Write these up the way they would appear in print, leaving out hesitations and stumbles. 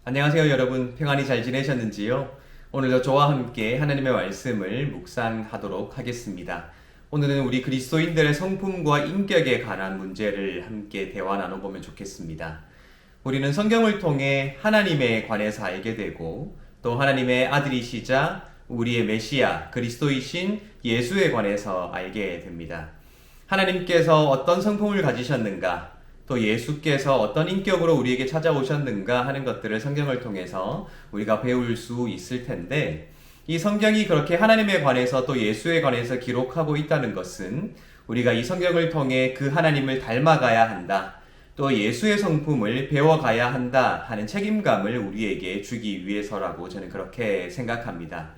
안녕하세요 여러분. 평안히 잘 지내셨는지요? 오늘도 저와 함께 하나님의 말씀을 묵상하도록 하겠습니다. 오늘은 우리 그리스도인들의 성품과 인격에 관한 문제를 함께 대화 나눠보면 좋겠습니다. 우리는 성경을 통해 하나님에 관해서 알게 되고 또 하나님의 아들이시자 우리의 메시아 그리스도이신 예수에 관해서 알게 됩니다. 하나님께서 어떤 성품을 가지셨는가, 또 예수께서 어떤 인격으로 우리에게 찾아오셨는가 하는 것들을 성경을 통해서 우리가 배울 수 있을 텐데, 이 성경이 그렇게 하나님에 관해서 또 예수에 관해서 기록하고 있다는 것은 우리가 이 성경을 통해 그 하나님을 닮아가야 한다, 또 예수의 성품을 배워가야 한다 하는 책임감을 우리에게 주기 위해서라고 저는 그렇게 생각합니다.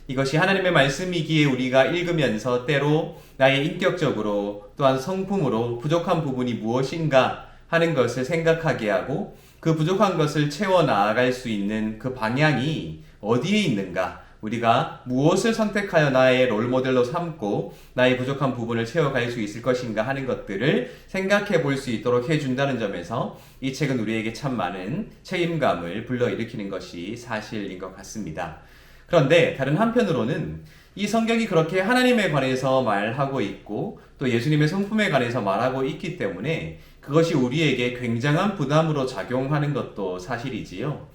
이것이 하나님의 말씀이기에 우리가 읽으면서 때로 나의 인격적으로 또한 성품으로 부족한 부분이 무엇인가 하는 것을 생각하게 하고 그 부족한 것을 채워 나아갈 수 있는 그 방향이 어디에 있는가, 우리가 무엇을 선택하여 나의 롤모델로 삼고 나의 부족한 부분을 채워갈 수 있을 것인가 하는 것들을 생각해 볼 수 있도록 해준다는 점에서 이 책은 우리에게 참 많은 책임감을 불러일으키는 것이 사실인 것 같습니다. 그런데 다른 한편으로는 이 성경이 그렇게 하나님에 관해서 말하고 있고 또 예수님의 성품에 관해서 말하고 있기 때문에 그것이 우리에게 굉장한 부담으로 작용하는 것도 사실이지요.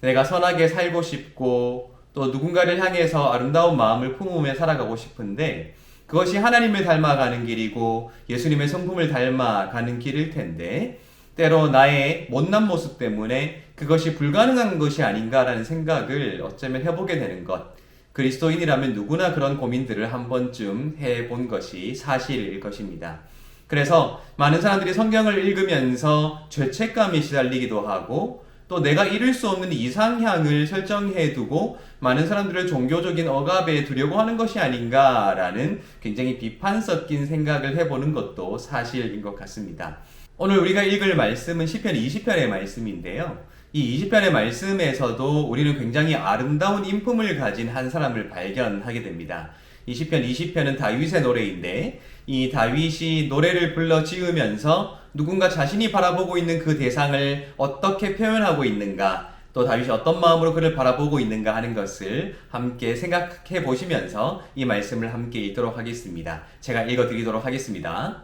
내가 선하게 살고 싶고 또 누군가를 향해서 아름다운 마음을 품으며 살아가고 싶은데 그것이 하나님을 닮아가는 길이고 예수님의 성품을 닮아가는 길일 텐데 때로 나의 못난 모습 때문에 그것이 불가능한 것이 아닌가라는 생각을 어쩌면 해보게 되는 것. 그리스도인이라면 누구나 그런 고민들을 한 번쯤 해본 것이 사실일 것입니다. 그래서 많은 사람들이 성경을 읽으면서 죄책감에 시달리기도 하고 또 내가 이룰 수 없는 이상향을 설정해 두고 많은 사람들을 종교적인 억압에 두려고 하는 것이 아닌가라는 굉장히 비판 섞인 생각을 해보는 것도 사실인 것 같습니다. 오늘 우리가 읽을 말씀은 시편 20편의 말씀인데요. 이 20편의 말씀에서도 우리는 굉장히 아름다운 인품을 가진 한 사람을 발견하게 됩니다. 이 시편 20편은 다윗의 노래인데 이 다윗이 노래를 불러 지으면서 누군가 자신이 바라보고 있는 그 대상을 어떻게 표현하고 있는가, 또 다윗이 어떤 마음으로 그를 바라보고 있는가 하는 것을 함께 생각해 보시면서 이 말씀을 함께 읽도록 하겠습니다. 제가 읽어드리도록 하겠습니다.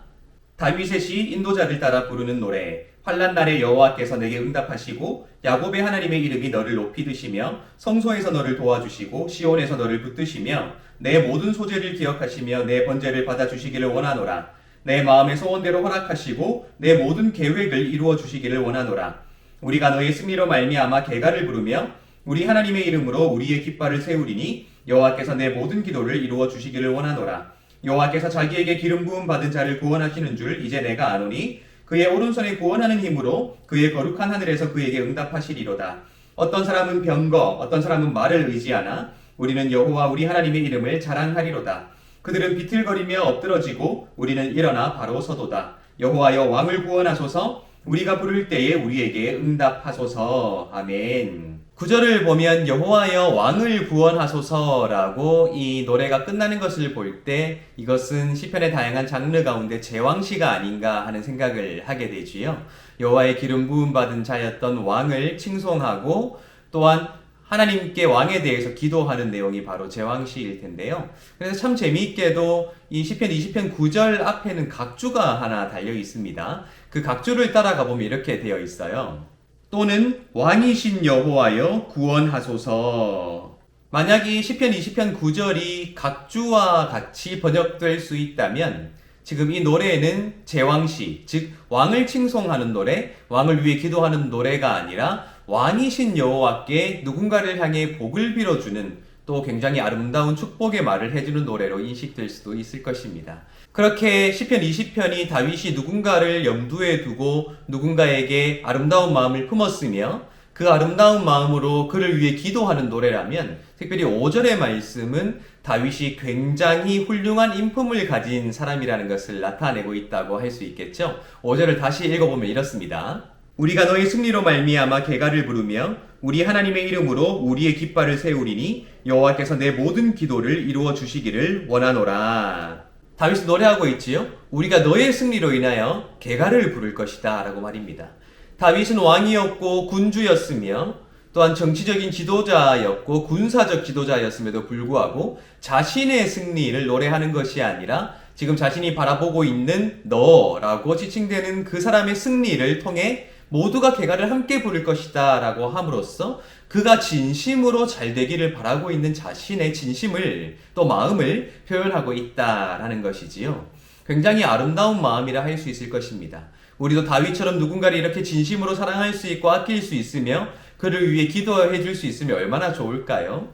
다윗의 시 인도자를 따라 부르는 노래. 환난 날에 여호와께서 내게 응답하시고 야곱의 하나님의 이름이 너를 높이 드시며 성소에서 너를 도와주시고 시온에서 너를 붙드시며 내 모든 소재를 기억하시며 내 번제를 받아주시기를 원하노라. 내 마음의 소원대로 허락하시고 내 모든 계획을 이루어 주시기를 원하노라. 우리가 너의 승리로 말미암아 개가를 부르며 우리 하나님의 이름으로 우리의 깃발을 세우리니 여호와께서 내 모든 기도를 이루어 주시기를 원하노라. 여호와께서 자기에게 기름 부음 받은 자를 구원하시는 줄 이제 내가 아노니 그의 오른손에 구원하는 힘으로 그의 거룩한 하늘에서 그에게 응답하시리로다. 어떤 사람은 병거, 어떤 사람은 말을 의지하나 우리는 여호와 우리 하나님의 이름을 자랑하리로다. 그들은 비틀거리며 엎드러지고 우리는 일어나 바로 서도다. 여호와여 왕을 구원하소서. 우리가 부를 때에 우리에게 응답하소서. 아멘. 구절을 보면 여호와여 왕을 구원하소서라고 이 노래가 끝나는 것을 볼 때 이것은 시편의 다양한 장르 가운데 제왕시가 아닌가 하는 생각을 하게 되지요. 여호와의 기름 부음 받은 자였던 왕을 칭송하고 또한 하나님께 왕에 대해서 기도하는 내용이 바로 제왕시일 텐데요. 그래서 참 재미있게도 이 시편 20편 9절 앞에는 각주가 하나 달려 있습니다. 그 각주를 따라가 보면 이렇게 되어 있어요. 또는 왕이신 여호와여 구원하소서. 만약 이 시편 20편 9절이 각주와 같이 번역될 수 있다면 지금 이 노래는 제왕시, 즉 왕을 칭송하는 노래, 왕을 위해 기도하는 노래가 아니라 왕이신 여호와께 누군가를 향해 복을 빌어주는 또 굉장히 아름다운 축복의 말을 해주는 노래로 인식될 수도 있을 것입니다. 그렇게 시편 20편이 다윗이 누군가를 염두에 두고 누군가에게 아름다운 마음을 품었으며 그 아름다운 마음으로 그를 위해 기도하는 노래라면 특별히 5절의 말씀은 다윗이 굉장히 훌륭한 인품을 가진 사람이라는 것을 나타내고 있다고 할 수 있겠죠. 5절을 다시 읽어보면 이렇습니다. 우리가 너의 승리로 말미암아 개가를 부르며 우리 하나님의 이름으로 우리의 깃발을 세우리니 여호와께서 내 모든 기도를 이루어 주시기를 원하노라. 다윗이 노래하고 있지요. 우리가 너의 승리로 인하여 개가를 부를 것이다 라고 말입니다. 다윗은 왕이었고 군주였으며 또한 정치적인 지도자였고 군사적 지도자였음에도 불구하고 자신의 승리를 노래하는 것이 아니라 지금 자신이 바라보고 있는 너라고 지칭되는 그 사람의 승리를 통해 모두가 개가를 함께 부를 것이다 라고 함으로써 그가 진심으로 잘 되기를 바라고 있는 자신의 진심을 또 마음을 표현하고 있다라는 것이지요. 굉장히 아름다운 마음이라 할 수 있을 것입니다. 우리도 다윗처럼 누군가를 이렇게 진심으로 사랑할 수 있고 아낄 수 있으며 그를 위해 기도해 줄 수 있으면 얼마나 좋을까요?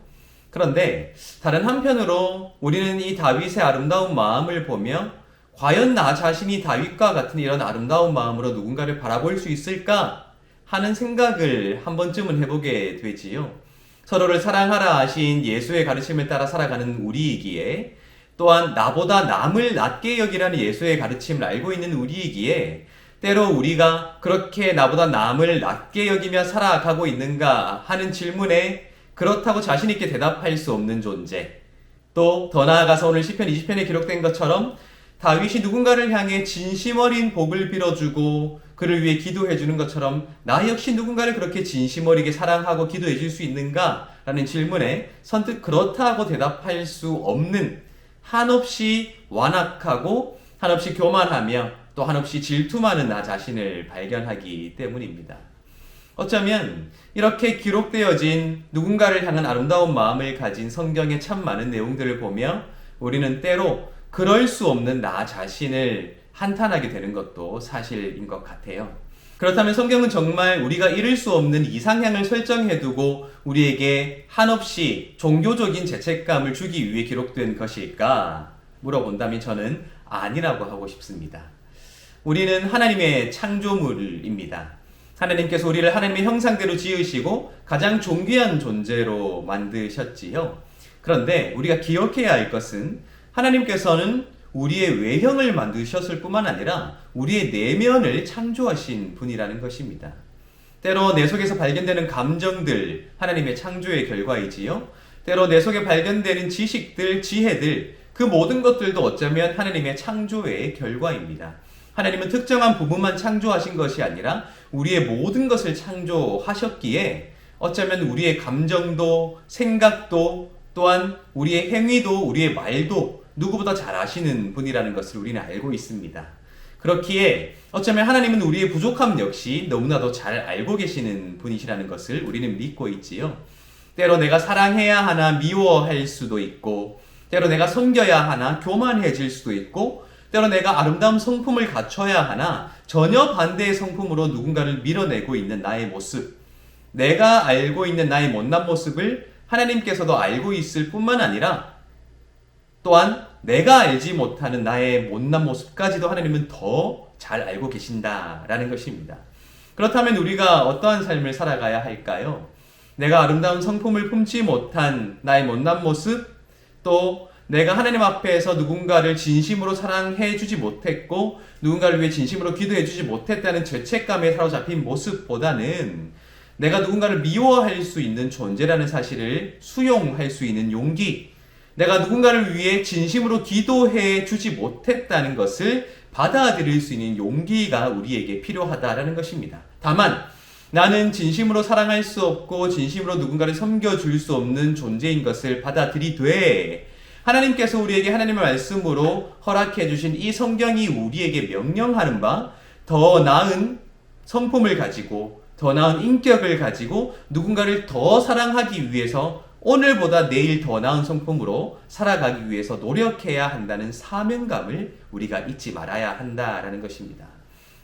그런데 다른 한편으로 우리는 이 다윗의 아름다운 마음을 보며 과연 나 자신이 다윗과 같은 이런 아름다운 마음으로 누군가를 바라볼 수 있을까 하는 생각을 한 번쯤은 해보게 되지요. 서로를 사랑하라 하신 예수의 가르침을 따라 살아가는 우리이기에 또한 나보다 남을 낮게 여기라는 예수의 가르침을 알고 있는 우리이기에 때로 우리가 그렇게 나보다 남을 낮게 여기며 살아가고 있는가 하는 질문에 그렇다고 자신 있게 대답할 수 없는 존재. 또 더 나아가서 오늘 시편 20편에 기록된 것처럼 다윗이 누군가를 향해 진심 어린 복을 빌어주고 그를 위해 기도해 주는 것처럼 나 역시 누군가를 그렇게 진심 어리게 사랑하고 기도해 줄 수 있는가? 라는 질문에 선뜻 그렇다고 대답할 수 없는 한없이 완악하고 한없이 교만하며 또 한없이 질투 많은 나 자신을 발견하기 때문입니다. 어쩌면 이렇게 기록되어진 누군가를 향한 아름다운 마음을 가진 성경의 참 많은 내용들을 보며 우리는 때로 그럴 수 없는 나 자신을 한탄하게 되는 것도 사실인 것 같아요. 그렇다면 성경은 정말 우리가 이룰 수 없는 이상향을 설정해두고 우리에게 한없이 종교적인 죄책감을 주기 위해 기록된 것일까? 물어본다면 저는 아니라고 하고 싶습니다. 우리는 하나님의 창조물입니다. 하나님께서 우리를 하나님의 형상대로 지으시고 가장 존귀한 존재로 만드셨지요. 그런데 우리가 기억해야 할 것은 하나님께서는 우리의 외형을 만드셨을 뿐만 아니라 우리의 내면을 창조하신 분이라는 것입니다. 때로 내 속에서 발견되는 감정들, 하나님의 창조의 결과이지요. 때로 내 속에 발견되는 지식들, 지혜들, 그 모든 것들도 어쩌면 하나님의 창조의 결과입니다. 하나님은 특정한 부분만 창조하신 것이 아니라 우리의 모든 것을 창조하셨기에 어쩌면 우리의 감정도, 생각도, 또한 우리의 행위도, 우리의 말도 누구보다 잘 아시는 분이라는 것을 우리는 알고 있습니다. 그렇기에 어쩌면 하나님은 우리의 부족함 역시 너무나도 잘 알고 계시는 분이시라는 것을 우리는 믿고 있지요. 때로 내가 사랑해야 하나 미워할 수도 있고, 때로 내가 섬겨야 하나 교만해질 수도 있고, 때로 내가 아름다운 성품을 갖춰야 하나 전혀 반대의 성품으로 누군가를 밀어내고 있는 나의 모습, 내가 알고 있는 나의 못난 모습을 하나님께서도 알고 있을 뿐만 아니라 또한 내가 알지 못하는 나의 못난 모습까지도 하나님은 더 잘 알고 계신다라는 것입니다. 그렇다면 우리가 어떠한 삶을 살아가야 할까요? 내가 아름다운 성품을 품지 못한 나의 못난 모습, 또 내가 하나님 앞에서 누군가를 진심으로 사랑해 주지 못했고 누군가를 위해 진심으로 기도해 주지 못했다는 죄책감에 사로잡힌 모습보다는 내가 누군가를 미워할 수 있는 존재라는 사실을 수용할 수 있는 용기, 내가 누군가를 위해 진심으로 기도해 주지 못했다는 것을 받아들일 수 있는 용기가 우리에게 필요하다라는 것입니다. 다만 나는 진심으로 사랑할 수 없고 진심으로 누군가를 섬겨줄 수 없는 존재인 것을 받아들이되 하나님께서 우리에게 하나님의 말씀으로 허락해 주신 이 성경이 우리에게 명령하는 바 더 나은 성품을 가지고 더 나은 인격을 가지고 누군가를 더 사랑하기 위해서 오늘보다 내일 더 나은 성품으로 살아가기 위해서 노력해야 한다는 사명감을 우리가 잊지 말아야 한다라는 것입니다.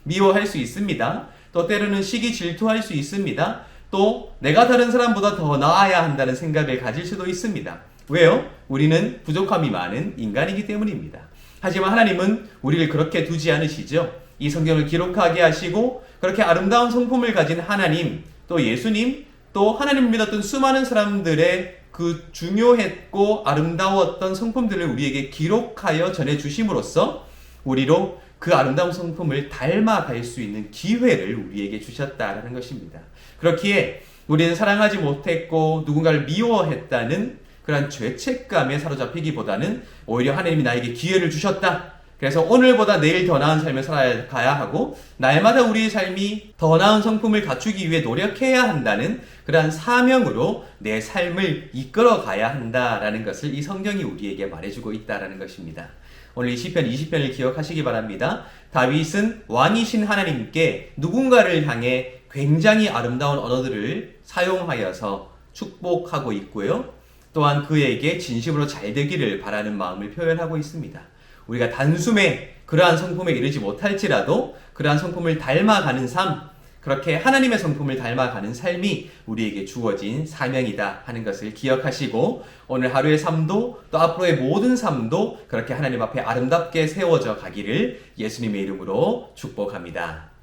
미워할 수 있습니다. 또 때로는 시기 질투할 수 있습니다. 또 내가 다른 사람보다 더 나아야 한다는 생각을 가질 수도 있습니다. 왜요? 우리는 부족함이 많은 인간이기 때문입니다. 하지만 하나님은 우리를 그렇게 두지 않으시죠. 이 성경을 기록하게 하시고 그렇게 아름다운 성품을 가진 하나님, 또 예수님, 또 하나님 믿었던 수많은 사람들의 그 중요했고 아름다웠던 성품들을 우리에게 기록하여 전해주심으로써 우리로 그 아름다운 성품을 닮아갈 수 있는 기회를 우리에게 주셨다는 것입니다. 그렇기에 우리는 사랑하지 못했고 누군가를 미워했다는 그런 죄책감에 사로잡히기보다는 오히려 하나님이 나에게 기회를 주셨다. 그래서 오늘보다 내일 더 나은 삶을 살아가야 하고 날마다 우리의 삶이 더 나은 성품을 갖추기 위해 노력해야 한다는 그러한 사명으로 내 삶을 이끌어 가야 한다라는 것을 이 성경이 우리에게 말해주고 있다라는 것입니다. 오늘 이 시편 20편을 기억하시기 바랍니다. 다윗은 왕이신 하나님께 누군가를 향해 굉장히 아름다운 언어들을 사용하여서 축복하고 있고요. 또한 그에게 진심으로 잘 되기를 바라는 마음을 표현하고 있습니다. 우리가 단숨에 그러한 성품에 이르지 못할지라도 그러한 성품을 닮아가는 삶, 그렇게 하나님의 성품을 닮아가는 삶이 우리에게 주어진 사명이다 하는 것을 기억하시고 오늘 하루의 삶도 또 앞으로의 모든 삶도 그렇게 하나님 앞에 아름답게 세워져 가기를 예수님의 이름으로 축복합니다.